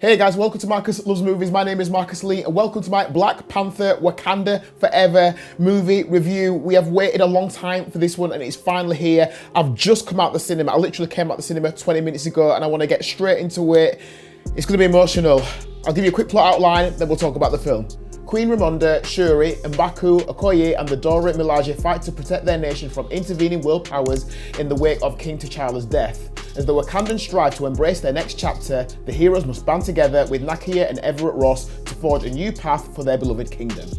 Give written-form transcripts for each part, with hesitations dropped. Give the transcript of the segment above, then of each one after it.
Hey guys, welcome to Marcus Loves Movies. My name is Marcus Lee and welcome to my Black Panther Wakanda Forever movie review. We have waited a long time for this one and it's finally here. I've just come out the cinema. I literally came out the cinema 20 minutes ago and I want to get straight into it. It's going to be emotional. I'll give you a quick plot outline, then we'll talk about the film. Queen Ramonda, Shuri, M'Baku, Okoye and the Dora Milaje fight to protect their nation from intervening world powers in the wake of King T'Challa's death. As the Wakandans strive to embrace their next chapter, the heroes must band together with Nakia and Everett Ross to forge a new path for their beloved kingdom.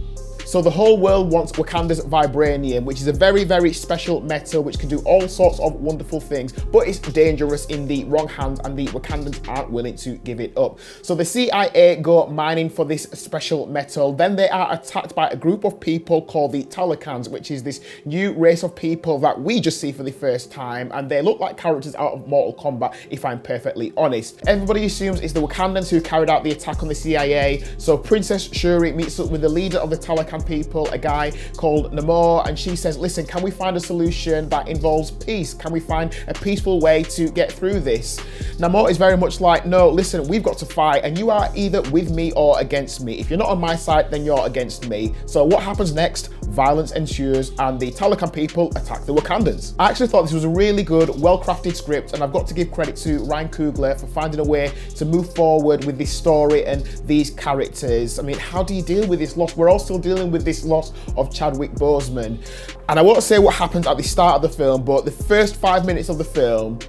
So the whole world wants Wakanda's vibranium, which is a very, very special metal which can do all sorts of wonderful things, but it's dangerous in the wrong hands and the Wakandans aren't willing to give it up. So the CIA go mining for this special metal, then they are attacked by a group of people called the Talokans, which is this new race of people that we just see for the first time, and they look like characters out of Mortal Kombat, if I'm perfectly honest. Everybody assumes it's the Wakandans who carried out the attack on the CIA, so Princess Shuri meets up with the leader of the Talokan people, a guy called Nyong'o, and she says, listen, can we find a solution that involves peace? Can we find a peaceful way to get through this? Nyong'o is very much like, no, listen, we've got to fight and you are either with me or against me. If you're not on my side, then you're against me. So what happens next? Violence ensues and the Talokan people attack the Wakandans. I actually thought this was a really good, well-crafted script, and I've got to give credit to Ryan Coogler for finding a way to move forward with this story and these characters. I mean, how do you deal with this loss? We're all still dealing with this loss of Chadwick Boseman. And I won't say what happens at the start of the film, but the first 5 minutes of the film,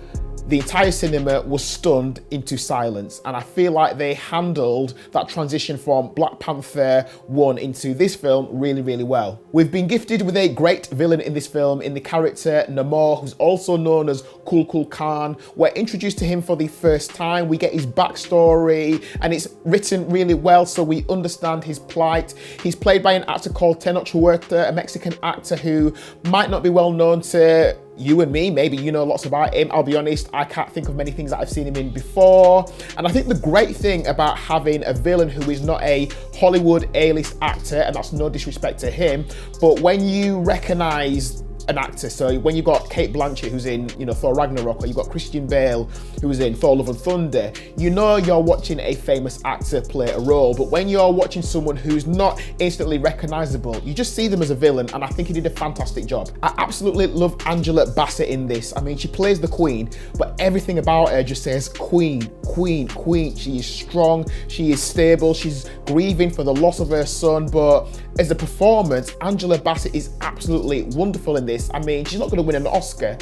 the entire cinema was stunned into silence. And I feel like they handled that transition from Black Panther 1 into this film really, really well. We've been gifted with a great villain in this film in the character Nyong'o, who's also known as Cool Khan. We're introduced to him for the first time. We get his backstory and it's written really well so we understand his plight. He's played by an actor called Tenoch Huerta, a Mexican actor who might not be well known to you and me. Maybe you know lots about him. I'll be honest, I can't think of many things that I've seen him in before. And I think the great thing about having a villain who is not a Hollywood A-list actor, and that's no disrespect to him, but when you recognize an actor, so when you've got Kate Blanchett who's in, Thor Ragnarok, or you've got Christian Bale who's in Thor Love and Thunder, you know you're watching a famous actor play a role. But when you're watching someone who's not instantly recognizable, you just see them as a villain, and I think he did a fantastic job. I absolutely love Angela Bassett in this. I mean, she plays the Queen, but everything about her just says Queen, Queen, Queen. She is strong, she is stable, she's grieving for the loss of her son, but as a performance, Angela Bassett is absolutely wonderful in this. I mean, she's not going to win an Oscar,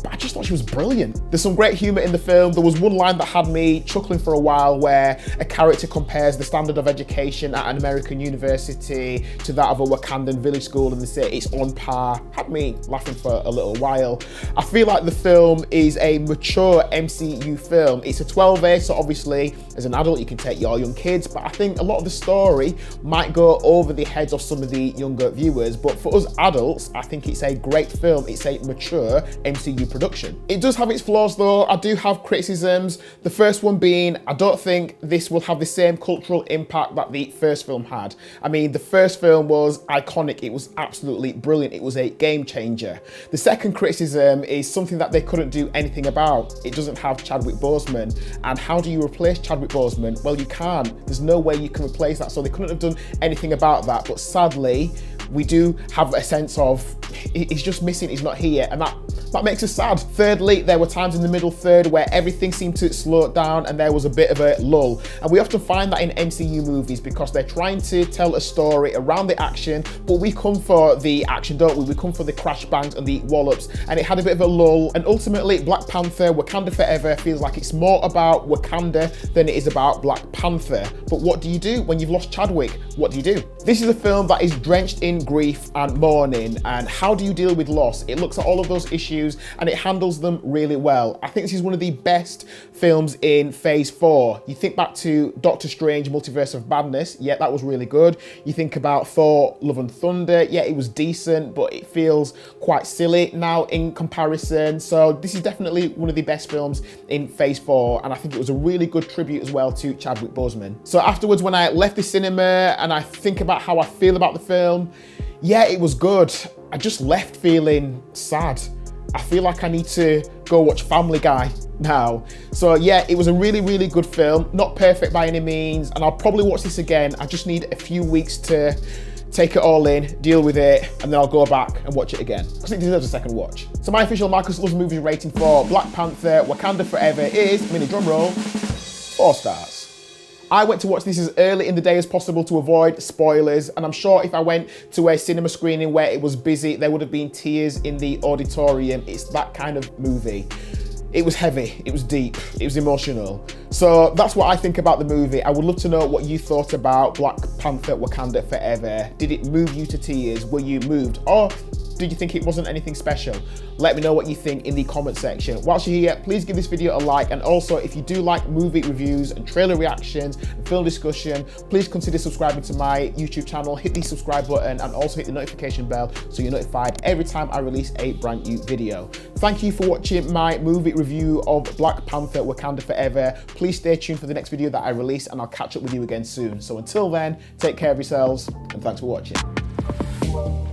but I just thought she was brilliant. There's some great humor in the film. There was one line that had me chuckling for a while where a character compares the standard of education at an American university to that of a Wakandan village school, and they say it's on par. Had me laughing for a little while. I feel like the film is a mature MCU film. It's a 12A, so obviously as an adult you can take your young kids, but I think a lot of the story might go over the heads of some of the younger viewers. But for us adults, I think it's a great film. It's a mature MCU production. It does have its flaws though. I do have criticisms. The first one being, I don't think this will have the same cultural impact that the first film had. I mean, the first film was iconic. It was absolutely brilliant. It was a game changer. The second criticism is something that they couldn't do anything about. It doesn't have Chadwick Boseman. And how do you replace Chadwick Boseman? Well, you can't. There's no way you can replace that. So they couldn't have done anything about that. But sadly, we do have a sense of he's just missing, he's not here, and that makes us sad. Thirdly, there were times in the middle third where everything seemed to slow down and there was a bit of a lull. And we often find that in MCU movies because they're trying to tell a story around the action, but we come for the action, don't we? We come for the crash bangs and the wallops, and it had a bit of a lull. And ultimately, Black Panther Wakanda Forever feels like it's more about Wakanda than it is about Black Panther. But what do you do when you've lost Chadwick? What do you do? This is a film that is drenched in grief and mourning, and how do you deal with loss? It looks at all of those issues and it handles them really well. I think this is one of the best films in Phase 4. You think back to Doctor Strange Multiverse of Madness, yeah, that was really good. You think about Thor Love and Thunder, yeah, it was decent, but it feels quite silly now in comparison. So this is definitely one of the best films in Phase 4, and I think it was a really good tribute as well to Chadwick Boseman. So afterwards, when I left the cinema and I think about how I feel about the film, yeah, it was good. I just left feeling sad. I feel like I need to go watch Family Guy now. So yeah, it was a really, really good film. Not perfect by any means, and I'll probably watch this again. I just need a few weeks to take it all in, deal with it, and then I'll go back and watch it again, because it deserves a second watch. So my official Marcus Loves Movies rating for Black Panther Wakanda Forever is, mini drum roll, 4 stars. I went to watch this as early in the day as possible to avoid spoilers, and I'm sure if I went to a cinema screening where it was busy, there would have been tears in the auditorium. It's that kind of movie. It was heavy, it was deep, it was emotional. So that's what I think about the movie. I would love to know what you thought about Black Panther Wakanda Forever. Did it move you to tears? Were you moved? Or did you think it wasn't anything special? Let me know what you think in the comment section. Whilst you're here, please give this video a like, and also if you do like movie reviews and trailer reactions and film discussion, please consider subscribing to my YouTube channel. Hit the subscribe button and also hit the notification bell so you're notified every time I release a brand new video. Thank you for watching my movie review of Black Panther Wakanda Forever. Please stay tuned for the next video that I release, and I'll catch up with you again soon. So until then, take care of yourselves and thanks for watching.